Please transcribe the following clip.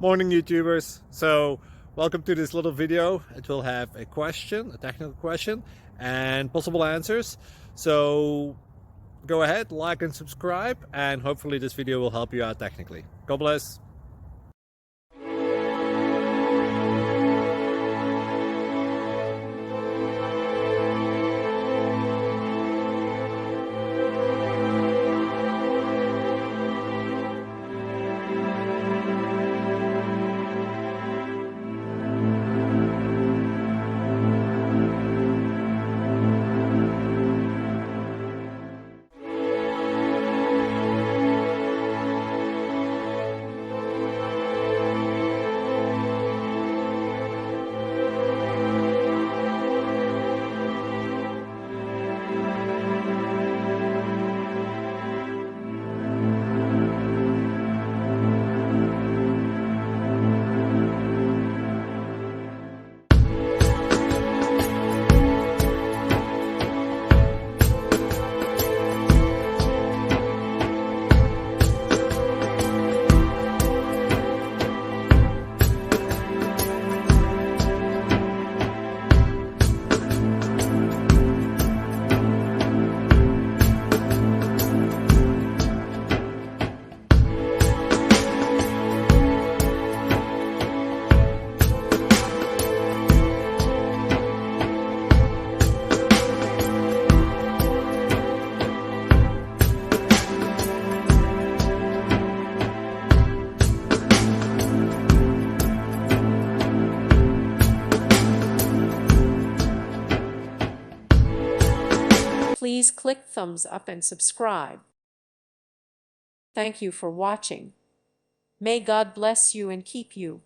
Morning YouTubers. So welcome to this little video. It will have a question, a technical question, and possible answers. So go ahead, like and subscribe, and hopefully this video will help you out technically. God bless. Please click thumbs up and subscribe. Thank you for watching. May God bless you and keep you.